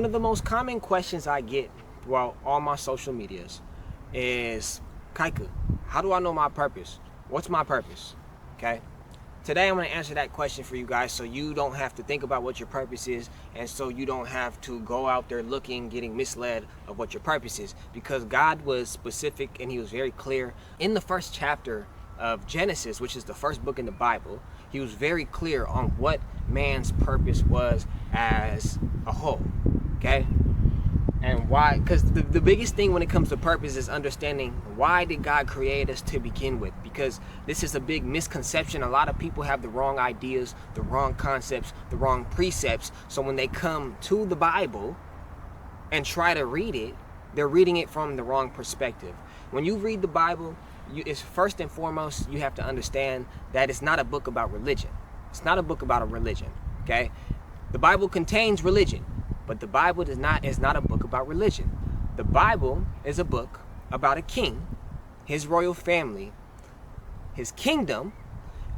One of the most common questions I get throughout all my social medias is, Kaika, how do I know my purpose? What's my purpose? Okay. Today I'm going to answer that question for you guys so you don't have to think about what your purpose is, and so you don't have to go out there looking, getting misled of what your purpose is. Because God was specific and he was very clear. In the first chapter of Genesis, which is the first book in the Bible, he was very clear on what man's purpose was as a whole. Okay? And why? Because the biggest thing when it comes to purpose is understanding why did God create us to begin with. Because this is a big misconception. A lot of people have the wrong ideas, the wrong concepts, the wrong precepts. So when they come to the Bible and try to read it, they're reading it from the wrong perspective. When you read the Bible, it's first and foremost, you have to understand that it's not a book about religion. It's not a book about a religion. Okay? The Bible contains religion. But the Bible is not a book about religion. The Bible is a book about a king, his royal family, his kingdom,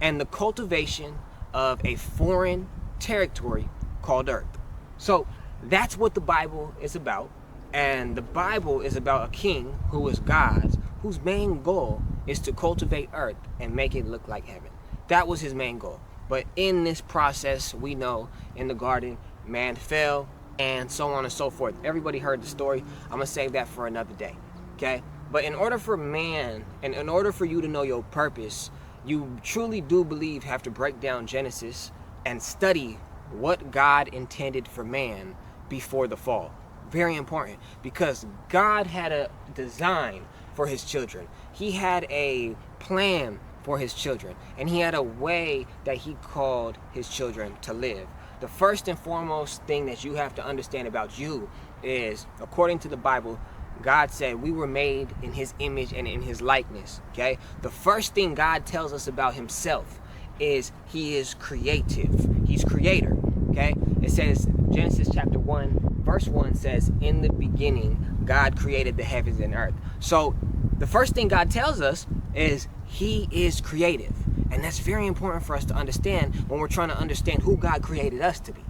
and the cultivation of a foreign territory called Earth. So that's what the Bible is about. And the Bible is about a king who is God's, whose main goal is to cultivate Earth and make it look like heaven. That was his main goal. But in this process, we know in the garden, man fell, and so on and so forth. Everybody heard the story. I'm gonna save that for another day. Okay? But in order for man, and in order for you to know your purpose, you truly do believe have to break down Genesis and study what God intended for man before the fall. Very important, because God had a design for his children. He had a plan for his children, and he had a way that he called his children to live. The first and foremost thing that you have to understand about you is, according to the Bible, God said we were made in his image and in his likeness. Okay? The first thing God tells us about himself is he is creative. He's creator. Okay? It says, Genesis chapter 1, verse 1 says, in the beginning, God created the heavens and earth. So the first thing God tells us is he is creative. And that's very important for us to understand when we're trying to understand who God created us to be.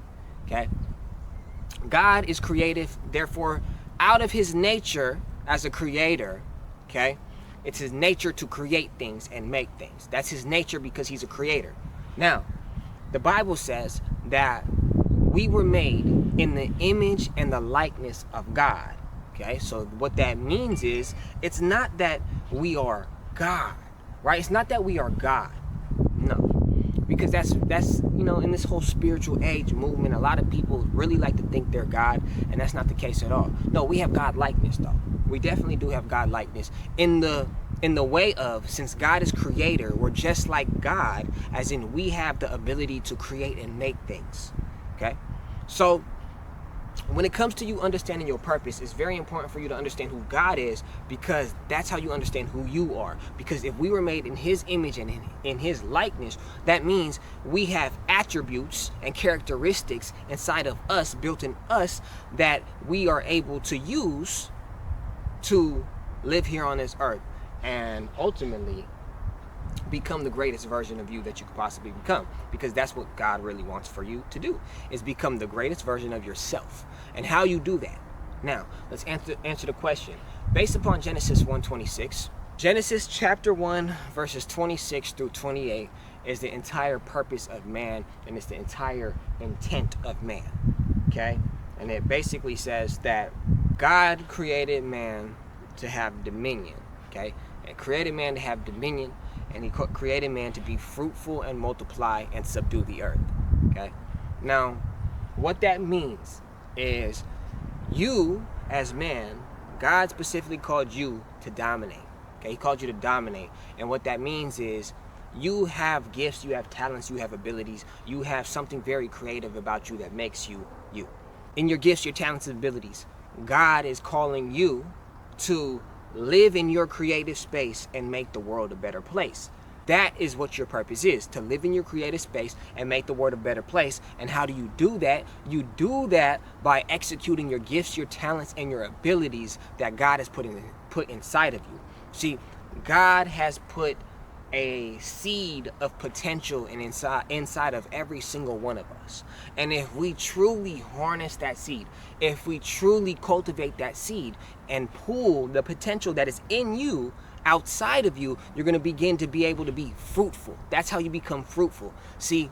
Okay? God is creative, therefore, out of his nature as a creator, okay, it's his nature to create things and make things. That's his nature because he's a creator. Now, the Bible says that we were made in the image and the likeness of God. Okay? So what that means is, it's not that we are God, right? It's not that we are God. No, because that's in this whole spiritual age movement, a lot of people really like to think they're God, and that's not the case at all. No, we have God likeness though. We definitely do have God likeness in the way of, since God is creator, we're just like God, as in we have the ability to create and make things. Okay, so when it comes to you understanding your purpose, it's very important for you to understand who God is, because that's how you understand who you are. Because if we were made in his image and in his likeness, that means we have attributes and characteristics inside of us, built in us, that we are able to use to live here on this earth and ultimately become the greatest version of you that you could possibly become. Because that's what God really wants for you to do, is become the greatest version of yourself. And how you do that. Now, let's answer the question. Based upon Genesis 1:26, Genesis chapter 1, verses 26 through 28 is the entire purpose of man, and it's the entire intent of man. Okay? And it basically says that God created man to have dominion. Okay? And created man to have dominion, and he created man to be fruitful and multiply and subdue the earth. Okay? Now, what that means is, you as man, God specifically called you to dominate. Okay? He called you to dominate. And what that means is, you have gifts, you have talents, you have abilities, you have something very creative about you that makes you you. In your gifts, your talents, and abilities, God is calling you to live in your creative space and make the world a better place. That is what your purpose is, to live in your creative space and make the world a better place. And how do you do that? You do that by executing your gifts, your talents, and your abilities that God has put inside of you. See, God has put a seed of potential and inside of every single one of us. And if we truly harness that seed, if we truly cultivate that seed and pull the potential that is in you outside of you, you're going to begin to be able to be fruitful. That's how you become fruitful. See,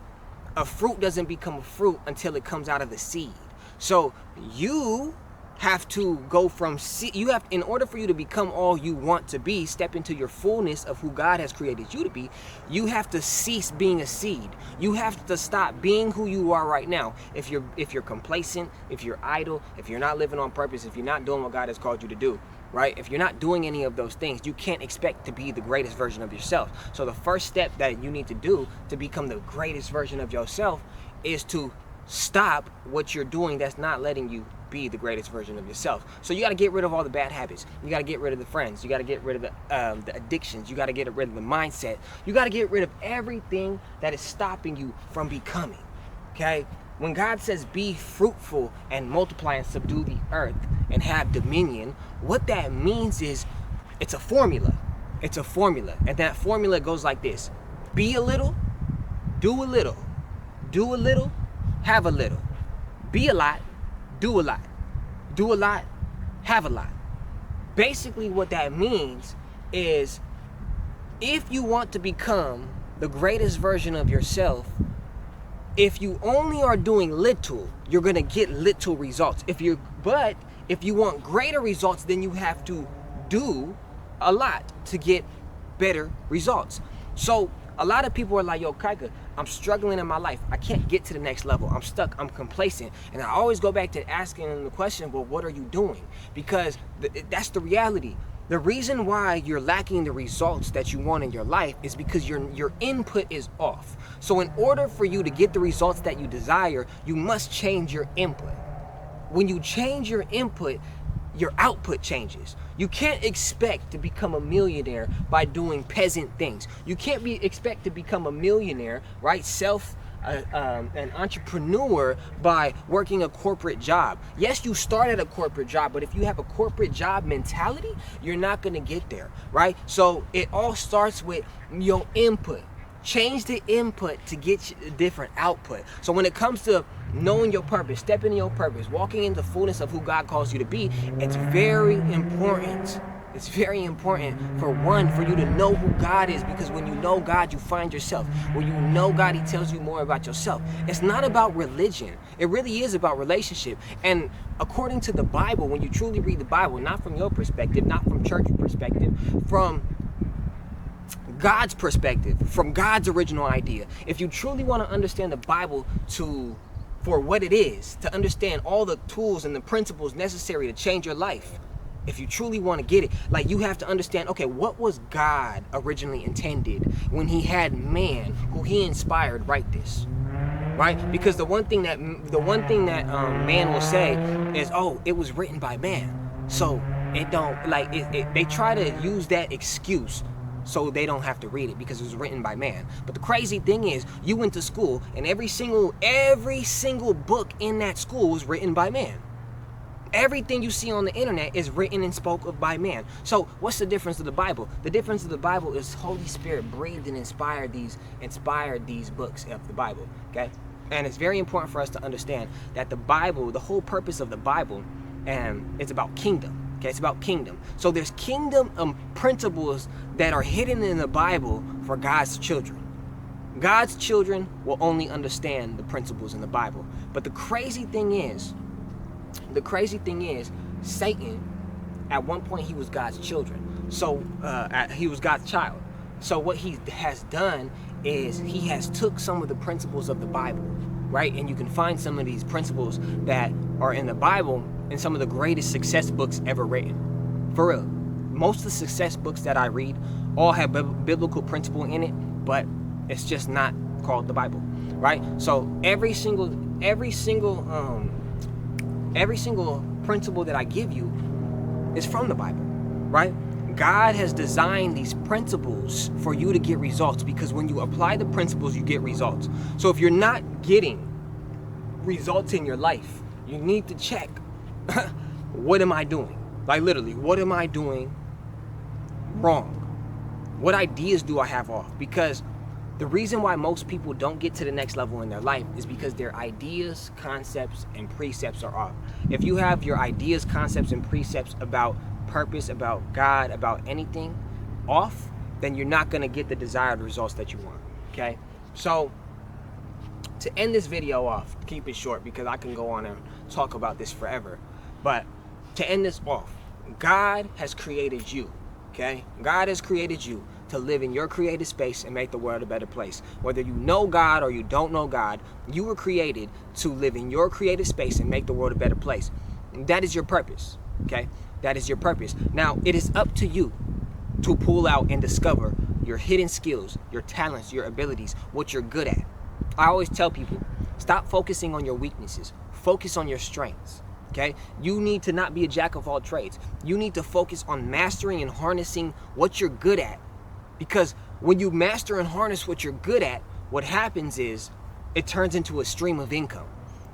a fruit doesn't become a fruit until it comes out of the seed. So you have to go from seed. You have, in order for you to become all you want to be, step into your fullness of who God has created you to be, you have to cease being a seed. You have to stop being who you are right now. If you're complacent, if you're idle, if you're not living on purpose, if you're not doing what God has called you to do, right? If you're not doing any of those things, you can't expect to be the greatest version of yourself. So the first step that you need to do to become the greatest version of yourself is to stop what you're doing that's not letting you be the greatest version of yourself. So you got to get rid of all the bad habits. You got to get rid of the friends. You got to get rid of the addictions. You got to get rid of the mindset. You got to get rid of everything that is stopping you from becoming. Okay? When God says be fruitful and multiply and subdue the earth and have dominion, what that means is it's a formula. It's a formula. And that formula goes like this. Be a little, do a little. Do a little, have a little. Be a lot, do a lot. Do a lot, have a lot. Basically what that means is if you want to become the greatest version of yourself, if you only are doing little, you're going to get little results. If you want greater results, then you have to do a lot to get better results. So a lot of people are like, yo, Kaika, I'm struggling in my life. I can't get to the next level. I'm stuck. I'm complacent. And I always go back to asking them the question, well, what are you doing? Because that's the reality. The reason why you're lacking the results that you want in your life is because your input is off. So in order for you to get the results that you desire, you must change your input. When you change your input, your output changes. You can't expect to become a millionaire by doing peasant things. You can't expect to become a millionaire, right? An entrepreneur by working a corporate job. Yes, you start at a corporate job, but if you have a corporate job mentality, you're not going to get there, right? So it all starts with your input. Change the input to get a different output. So when it comes to knowing your purpose, stepping in your purpose, walking in the fullness of who God calls you to be, it's very important. It's very important for you to know who God is, because when you know God, you find yourself. When you know God, He tells you more about yourself. It's not about religion. It really is about relationship. And according to the Bible, when you truly read the Bible, not from your perspective, not from church perspective, from God's perspective, from God's original idea. If you truly want to understand the Bible for what it is, to understand all the tools and the principles necessary to change your life, if you truly want to get it, like, you have to understand, okay, what was God originally intended when He had man who He inspired write this, right? Because the one thing that man will say is, oh, it was written by man. So it don't, like, they try to use that excuse so they don't have to read it because it was written by man. But the crazy thing is, you went to school and every single book in that school was written by man. Everything you see on the internet is written and spoke of by man. So what's the difference of the Bible? The difference of the Bible is Holy Spirit breathed and inspired these books of the Bible, okay? And it's very important for us to understand that the Bible, the whole purpose of the Bible, it's about kingdom. Okay, it's about kingdom. So there's kingdom principles that are hidden in the Bible for God's children. God's children will only understand the principles in the Bible. But the crazy thing is, Satan, at one point he was God's children. So he was God's child. So what he has done is he has took some of the principles of the Bible, right? And you can find some of these principles that are in the Bible in some of the greatest success books ever written. For real. Most of the success books that I read all have biblical principle in it, but it's just not called the Bible, right? So every single principle that I give you is from the Bible, right? God has designed these principles for you to get results, because when you apply the principles, you get results. So if you're not getting results in your life, you need to check, what am I doing? Like, literally, what am I doing wrong? What ideas do I have off? Because the reason why most people don't get to the next level in their life is because their ideas, concepts, and precepts are off. If you have your ideas, concepts, and precepts about purpose, about God, about anything off, then you're not going to get the desired results that you want. Okay? So, to end this video off, keep it short because I can go on and talk about this forever. But to end this off, God has created you. Okay? God has created you to live in your creative space and make the world a better place. Whether you know God or you don't know God, you were created to live in your creative space and make the world a better place. And that is your purpose. Okay? That is your purpose. Now, it is up to you to pull out and discover your hidden skills, your talents, your abilities, what you're good at. I always tell people, stop focusing on your weaknesses. Focus on your strengths. Okay? You need to not be a jack of all trades. You need to focus on mastering and harnessing what you're good at. Because when you master and harness what you're good at, what happens is it turns into a stream of income.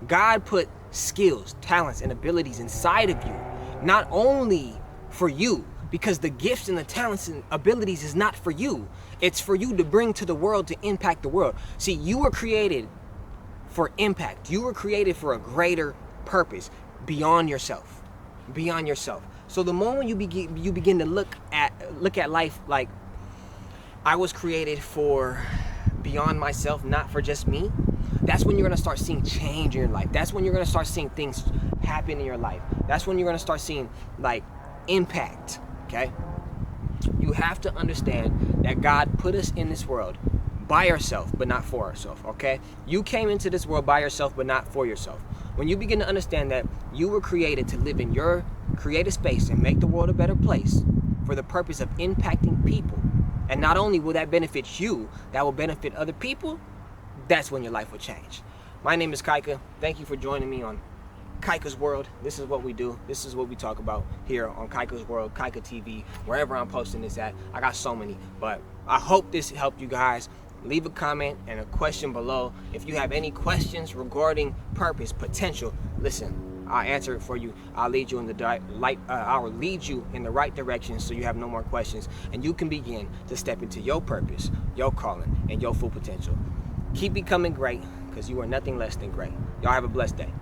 God put skills, talents, and abilities inside of you, not only for you, because the gifts and the talents and abilities is not for you. It's for you to bring to the world to impact the world. See, you were created for impact. You were created for a greater purpose beyond yourself. Beyond yourself. So the moment you begin to look at life like, I was created for beyond myself, not for just me, that's when you're going to start seeing change in your life. That's when you're going to start seeing things happen in your life. That's when you're going to start seeing like impact. Okay? You have to understand that God put us in this world by ourselves, but not for ourselves. Okay? You came into this world by yourself, but not for yourself. When you begin to understand that you were created to live in your creative space and make the world a better place for the purpose of impacting people, and not only will that benefit you, that will benefit other people, that's when your life will change. My name is Kaika. Thank you for joining me on Kaika's World. This is what we do. This is what we talk about here on Kaika's World, Kaika TV, wherever I'm posting this at. I got so many, but I hope this helped you guys. Leave a comment and a question below. If you have any questions regarding purpose, potential, listen, I'll answer it for you. I'll lead you in the right direction so you have no more questions and you can begin to step into your purpose, your calling, and your full potential. Keep becoming great because you are nothing less than great. Y'all have a blessed day.